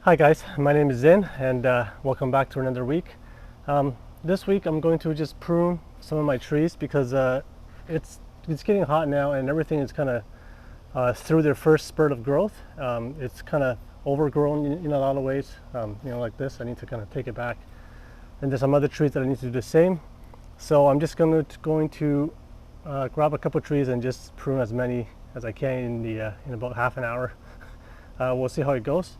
Hi guys, my name is Zin and welcome back to another week. This week I'm going to just prune some of my trees because it's getting hot now and everything is kind of through their first spurt of growth. It's kind of overgrown in a lot of ways, like this. I need to kind of take it back. And there's some other trees that I need to do the same. So I'm just going to grab a couple trees and just prune as many as I can in about half an hour. We'll see how it goes.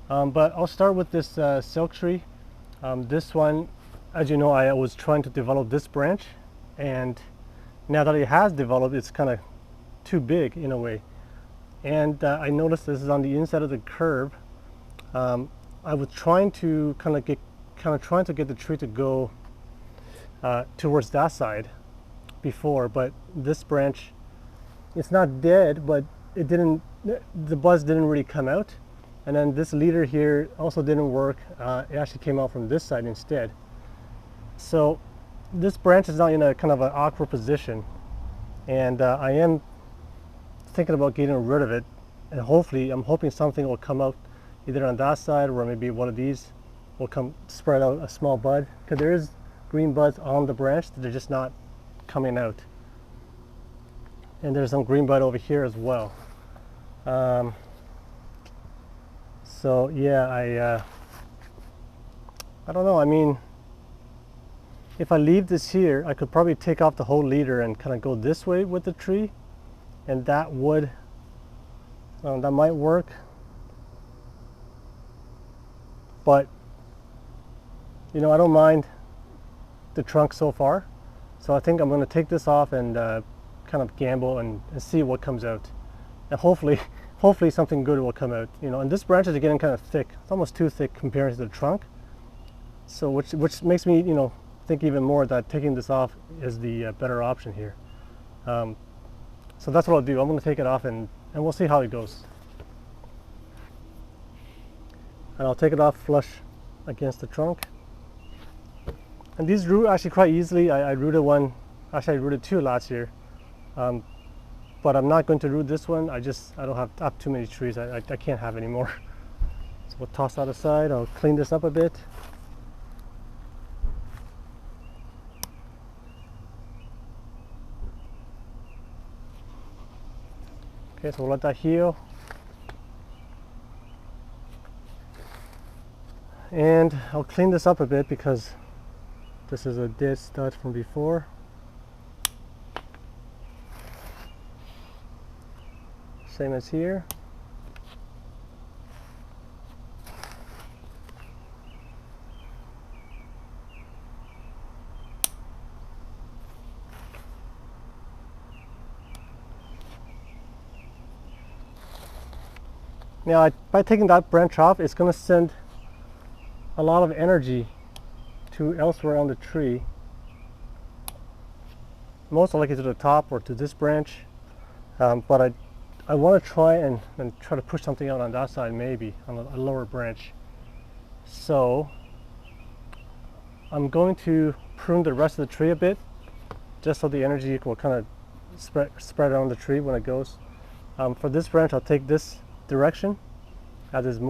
But I'll start with this silk tree. This one, as you know, I was trying to develop this branch, and now that it has developed, it's kind of too big in a way. And I noticed this is on the inside of the curb. I was trying to trying to get the tree to go towards that side before, but this branch, it's not dead, but the buds didn't really come out. And then this leader here also didn't work. It actually came out from this side instead. So this branch is now in a kind of an awkward position, and I am thinking about getting rid of it, and hopefully I'm hoping something will come out either on that side or maybe one of these will spread out a small bud, because there is green buds on the branch, they're just not coming out. And there's some green bud over here as well. So yeah, I don't know. I mean, if I leave this here, I could probably take off the whole leader and kind of go this way with the tree, and that might work. But I don't mind the trunk so far, so I think I'm going to take this off and kind of gamble and see what comes out, and hopefully something good will come out. And this branch is getting kind of thick. It's almost too thick compared to the trunk. So which makes me, think even more that taking this off is the better option here. So that's what I'll do. I'm going to take it off and we'll see how it goes. And I'll take it off flush against the trunk. And these root actually quite easily. I rooted one. Actually, I rooted two last year. But I'm not going to root this one. I don't have too many trees. I can't have any more. So we'll toss that aside. I'll clean this up a bit. Okay, so we'll let that heal. And I'll clean this up a bit because this is a dead stud from before. Same as here. Now, by taking that branch off, it's going to send a lot of energy to elsewhere on the tree. Most likely to the top or to this branch, but I want to try and try to push something out on that side, maybe on a lower branch. So I'm going to prune the rest of the tree a bit, just so the energy will kind of spread around the tree when it goes. For this branch, I'll take this direction, as it's it's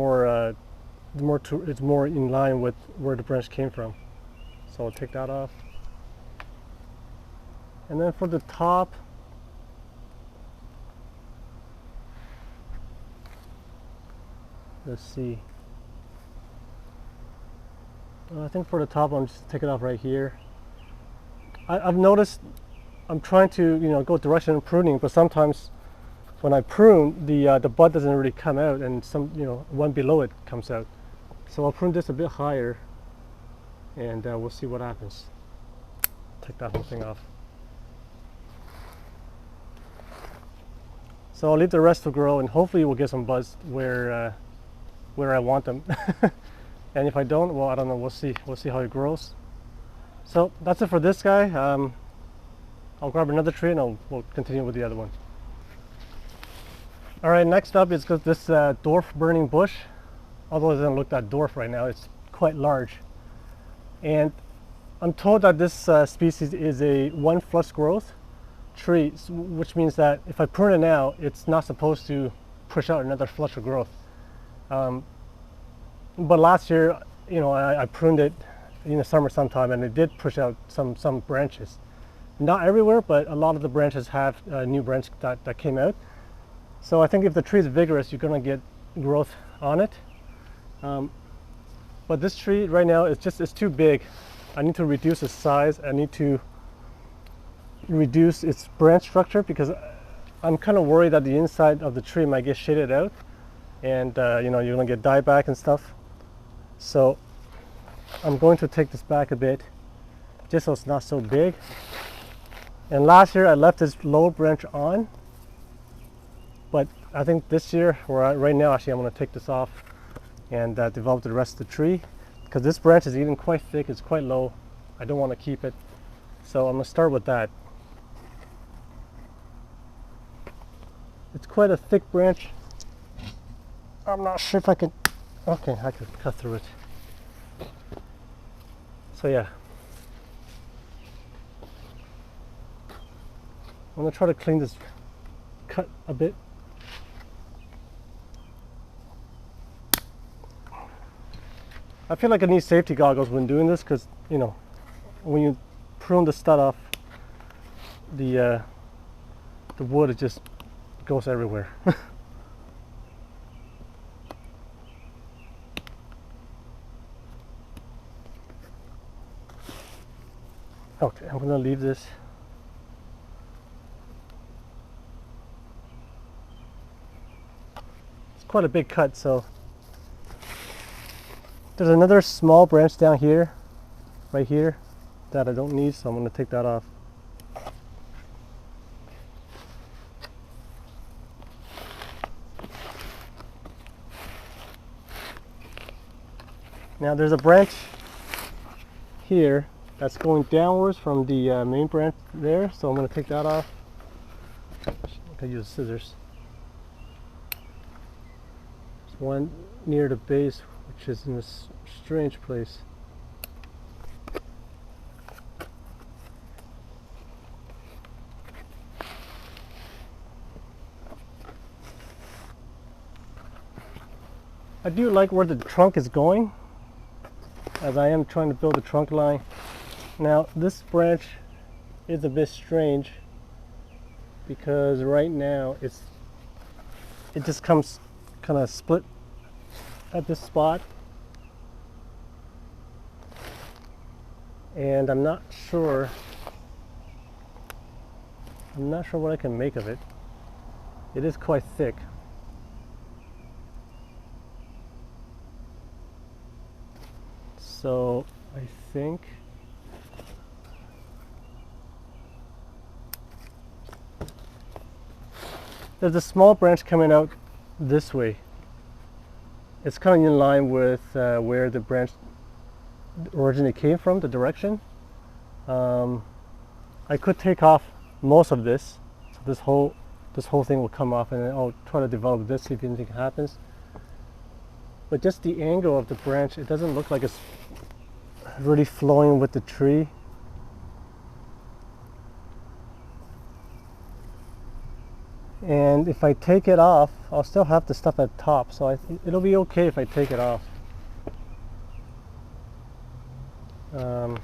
more in line with where the branch came from. So I'll take that off. And then for the top, let's see. I think for the top, I'm just take it off right here. I've noticed I'm trying to go direction of pruning, but sometimes when I prune, the bud doesn't really come out, and one below it comes out. So I'll prune this a bit higher, and we'll see what happens. Take that whole thing off. So I'll leave the rest to grow, and hopefully we'll get some buds where I want them. And if I don't, well, I don't know. We'll see how it grows. So that's it for this guy. I'll grab another tree and we'll continue with the other one. All right, next up is this dwarf burning bush. Although it doesn't look that dwarf right now, it's quite large. And I'm told that this species is a one flush growth tree, which means that if I prune it now, it's not supposed to push out another flush of growth. But last year, you know, I pruned it in the summer sometime, and it did push out some branches. Not everywhere, but a lot of the branches have new branches that came out. So I think if the tree is vigorous, you're going to get growth on it. But this tree right now it's too big. I need to reduce its size. I need to reduce its branch structure because I'm kind of worried that the inside of the tree might get shaded out, and you know, you're going to get dieback and stuff. So I'm going to take this back a bit just so it's not so big. And last year I left this low branch on, but I think this year, or right now actually, I'm going to take this off and develop the rest of the tree because this branch is even quite thick. It's quite low. I don't want to keep it, so I'm going to start with that. It's quite a thick branch. I'm not sure if I can. Okay, I could cut through it. So yeah, I'm going to try to clean this cut a bit. I feel like I need safety goggles when doing this because, you know, when you prune the stud off, the wood, it just goes everywhere. Okay, I'm gonna leave this. It's quite a big cut, so there's another small branch down here, right here, that I don't need, so I'm gonna take that off. Now there's a branch here that's going downwards from the main branch there, so I'm going to take that off. I can use scissors. There's one near the base, which is in a strange place. I do like where the trunk is going, as I am trying to build a trunk line. Now this branch is a bit strange because right now it just comes kind of split at this spot, and I'm not sure what I can make of it. It is quite thick. So I think there's a small branch coming out this way. It's kind of in line with where the branch originally came from, the direction. I could take off most of this, so this whole thing will come off, and then I'll try to develop this, see if anything happens. But just the angle of the branch, it doesn't look like it's really flowing with the tree. And if I take it off, I'll still have the stuff at the top, so it'll be okay if I take it off. Okay,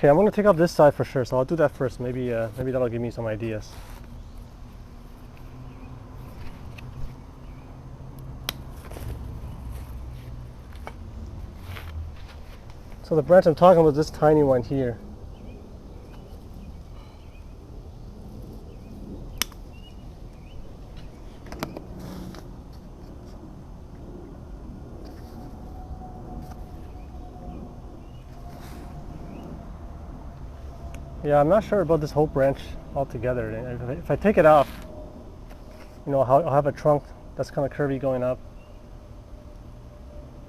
I'm going to take off this side for sure, so I'll do that first. Maybe that'll give me some ideas. So the branch I'm talking about is this tiny one here. Yeah, I'm not sure about this whole branch altogether. If I take it off, you know, I'll have a trunk that's kind of curvy going up.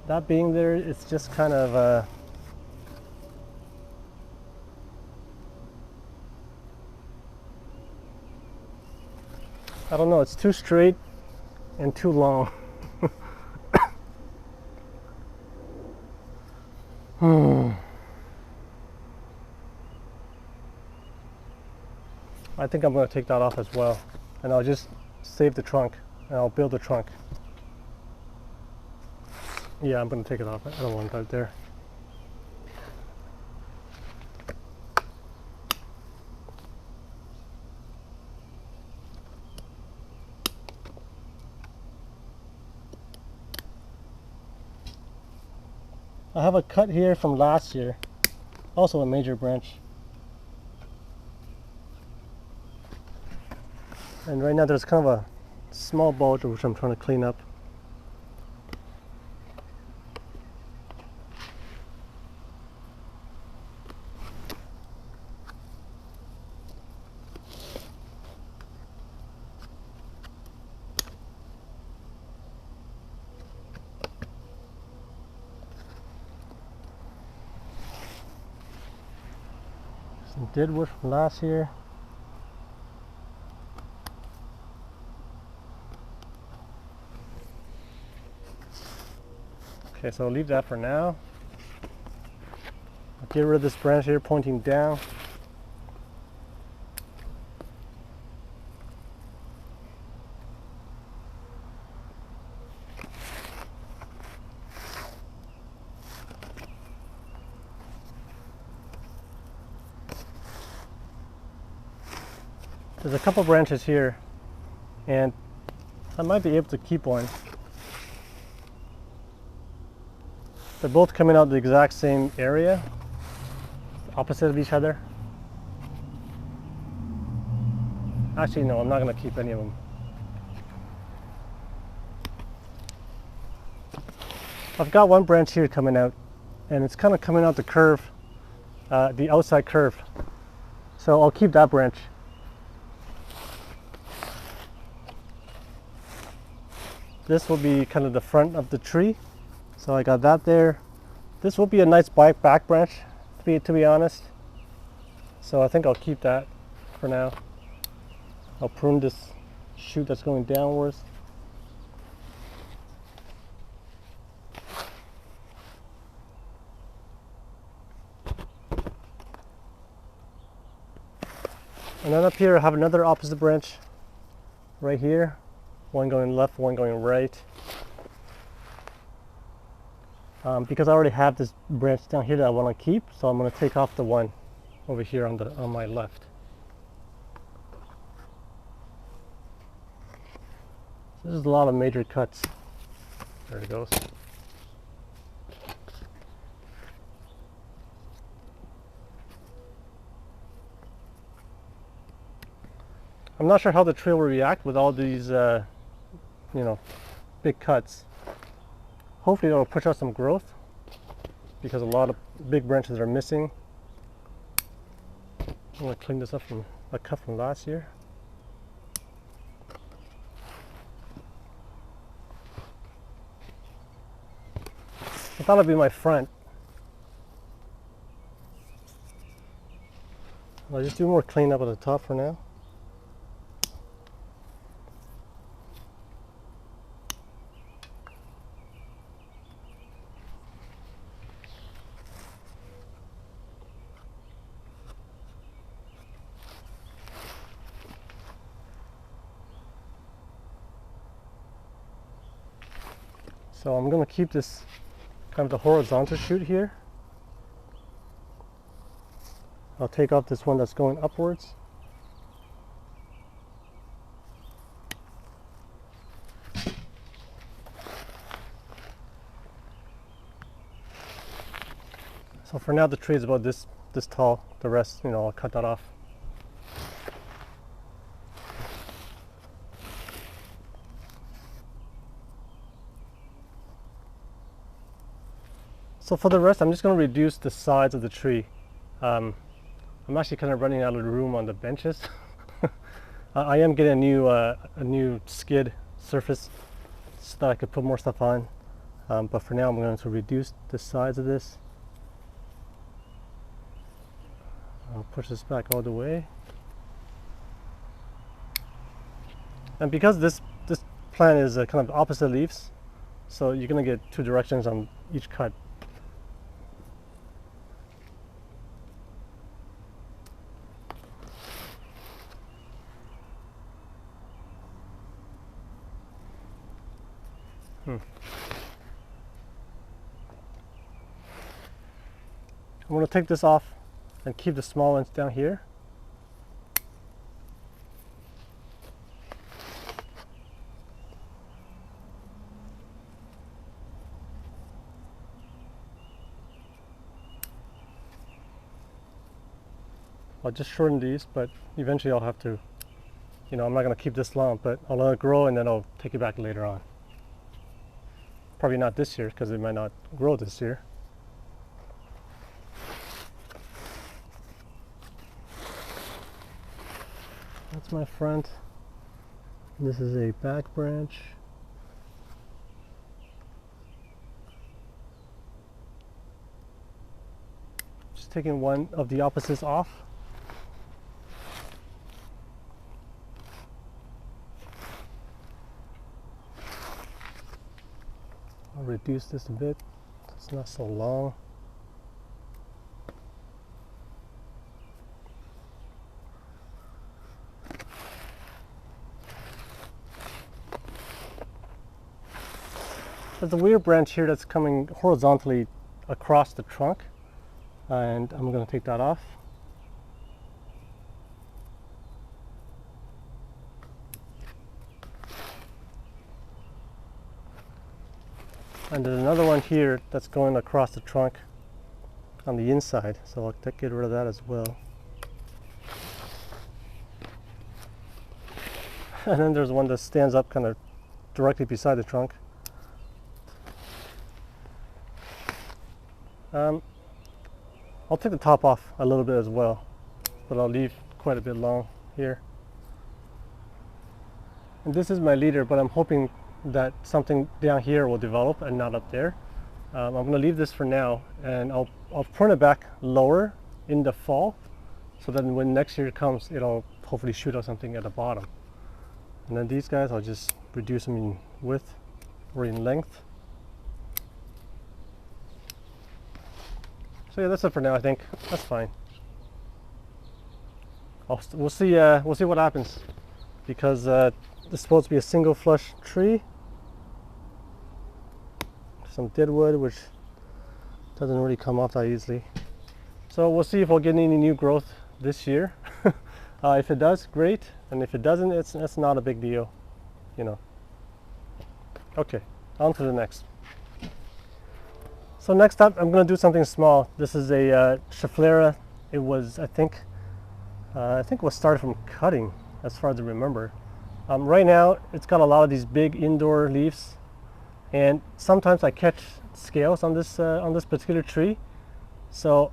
That being there, it's just kind of I don't know, it's too straight and too long. I think I'm going to take that off as well. and I'll just save the trunk and I'll build the trunk. Yeah, I'm gonna take it off. I don't want that there. I have a cut here from last year, also a major branch. And right now there's kind of a small bulge which I'm trying to clean up. Some deadwood from last year. Okay, so I'll leave that for now. I'll get rid of this branch here pointing down. There's a couple branches here, and I might be able to keep one. They're both coming out the exact same area, opposite of each other. Actually, no, I'm not going to keep any of them. I've got one branch here coming out, and it's kind of coming out the curve, the outside curve. So I'll keep that branch. This will be kind of the front of the tree. So I got that there. This will be a nice back branch, to be honest. So I think I'll keep that for now. I'll prune this shoot that's going downwards. And then up here I have another opposite branch right here. One going left, one going right. Because I already have this branch down here that I want to keep, so I'm going to take off the one over here on my left. So this is a lot of major cuts. There it goes. I'm not sure how the tree will react with all these, big cuts. Hopefully it'll push out some growth because a lot of big branches are missing. I'm going to clean this up from a cut from last year. I thought it'd be my front. I'll just do more cleanup at the top for now. So I'm going to keep this kind of the horizontal shoot here. I'll take off this one that's going upwards. So for now the tree is about this tall. The rest, I'll cut that off. So for the rest, I'm just going to reduce the size of the tree. I'm actually kind of running out of room on the benches. I am getting a new skid surface so that I could put more stuff on. But for now, I'm going to reduce the size of this. I'll push this back all the way. And because this plant is kind of opposite leaves, so you're going to get two directions on each cut. I'm going to take this off and keep the small ones down here. I'll just shorten these, but eventually I'll have to, I'm not going to keep this long, but I'll let it grow and then I'll take it back later on. Probably not this year because it might not grow this year. That's my front. This is a back branch. Just taking one of the opposites off. I'll reduce this a bit. It's not so long. There's a weird branch here that's coming horizontally across the trunk, and I'm going to take that off. And there's another one here that's going across the trunk on the inside, so I'll get rid of that as well. And then there's one that stands up kind of directly beside the trunk. I'll take the top off a little bit as well, but I'll leave quite a bit long here. And this is my leader, but I'm hoping that something down here will develop and not up there. I'm going to leave this for now, and I'll prune it back lower in the fall, so that when next year comes, it'll hopefully shoot out something at the bottom. And then these guys, I'll just reduce them in width or in length. So yeah, that's it for now. I think that's fine. We'll see what happens, because this is supposed to be a single flush tree. Some deadwood, which doesn't really come off that easily. So we'll see if we'll get any new growth this year. If it does, great, and if it doesn't, it's not a big deal, Okay, on to the next. So next up, I'm going to do something small. This is a Schefflera. It was, I think it was started from cutting, as far as I remember. Right now, it's got a lot of these big indoor leaves, and sometimes I catch scales on this particular tree. So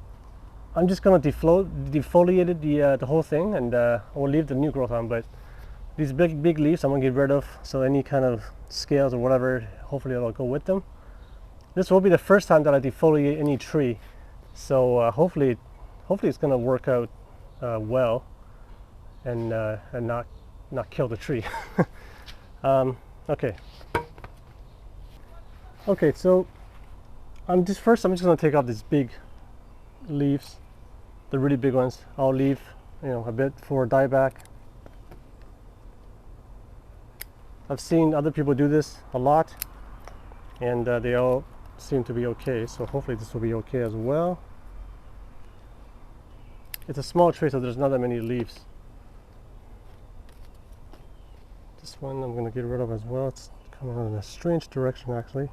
I'm just going to defoliate the whole thing, and we'll leave the new growth on. But these big leaves, I'm going to get rid of. So any kind of scales or whatever, hopefully it'll go with them. This will be the first time that I defoliate any tree, so hopefully it's going to work out well, and not kill the tree. Okay. So I'm just going to take off these big leaves, the really big ones. I'll leave a bit for dieback. I've seen other people do this a lot, and they all seem to be okay, so hopefully this will be okay as well. It's a small tree, so there's not that many leaves. This one I'm going to get rid of as well. It's coming out in a strange direction, actually.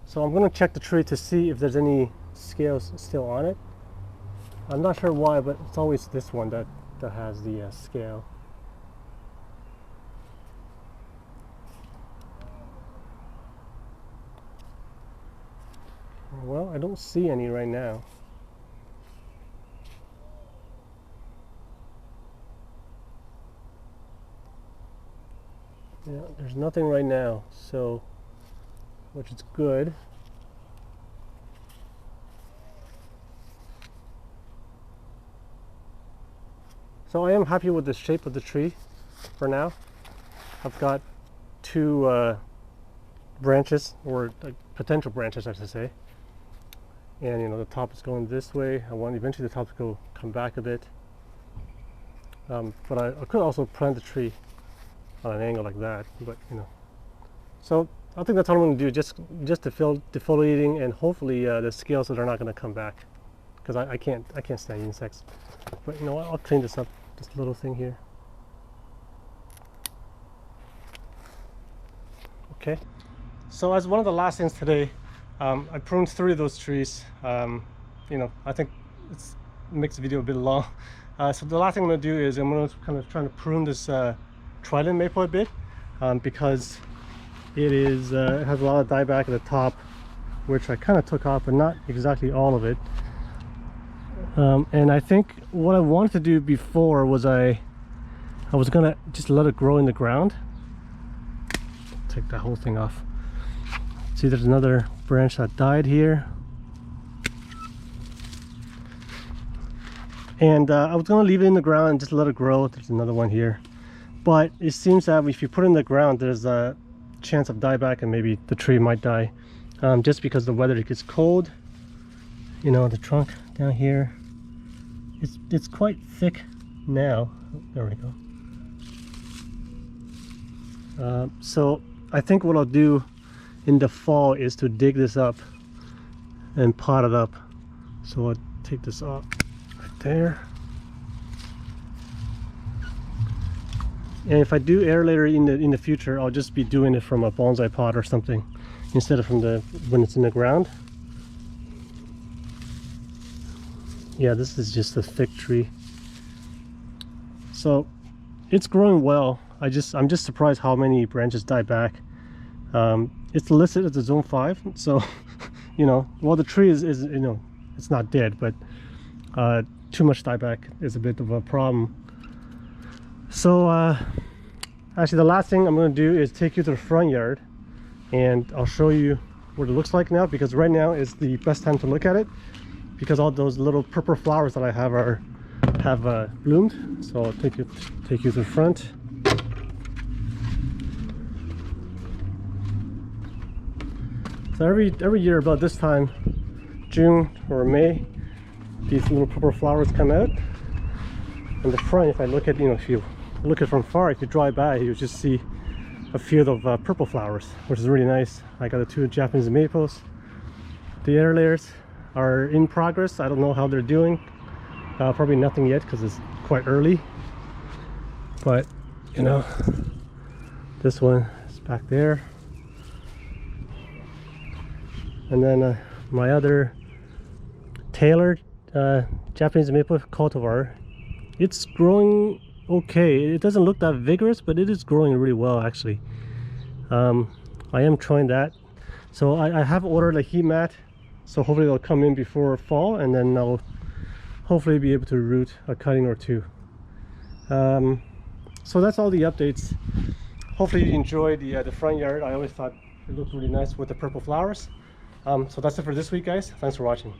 So I'm going to check the tree to see if there's any scales still on it. I'm not sure why, but it's always this one that has the scale. Well, I don't see any right now. Yeah, there's nothing right now, so, which is good. So I am happy with the shape of the tree for now. I've got two branches, or potential branches I should say, and you know the top is going this way. I want eventually the top to come back a bit, but I could also plant the tree on an angle like that, but you know. So I think that's all I'm going to do, just defoliating, and hopefully the scales that are not going to come back, because I can't stand insects. But you know what, I'll clean this up, this little thing here. Okay, so as one of the last things today, I pruned 3 of those trees. You know, I think it makes the video a bit long. So the last thing I'm going to do is I'm going to kind of try to prune this trident maple a bit, because it has a lot of dieback at the top, which I kind of took off, but not exactly all of it. And I think what I wanted to do before was I was gonna just let it grow in the ground. Take that whole thing off. See, there's another branch that died here, and I was gonna leave it in the ground and just let it grow. There's another one here, but it seems that if you put it in the ground, there's a chance of dieback, and maybe the tree might die, just because the weather gets cold. You know, the trunk down here, it's quite thick now. There we go. So I think what I'll do in the fall is to dig this up and pot it up. So I'll take this off right there, and if I do aerator in the future, I'll just be doing it from a bonsai pot or something instead of from when it's in the ground. Yeah, this is just a thick tree, so it's growing well. I'm just surprised how many branches die back. It's listed as a zone 5, so you know, well, the tree is you know, it's not dead, but too much dieback is a bit of a problem. So actually the last thing I'm going to do is take you to the front yard, and I'll show you what it looks like now, because right now is the best time to look at it, because all those little purple flowers that I have bloomed. So I'll take you to the front. So every year about this time, June or May, these little purple flowers come out. In the front, if I look at, you know, if you look at it from far, if you drive by, you just see a field of purple flowers, which is really nice. I got the 2 Japanese maples. The air layers are in progress. I don't know how they're doing. Probably nothing yet, because it's quite early. But you know, this one is back there. And then my other tailored Japanese maple cultivar, it's growing okay. It doesn't look that vigorous, but it is growing really well, actually. I am trying that. So I have ordered a heat mat, so hopefully they'll come in before fall, and then I'll hopefully be able to root a cutting or 2. So that's all the updates. Hopefully you enjoyed the front yard. I always thought it looked really nice with the purple flowers. So that's it for this week, guys. Thanks for watching.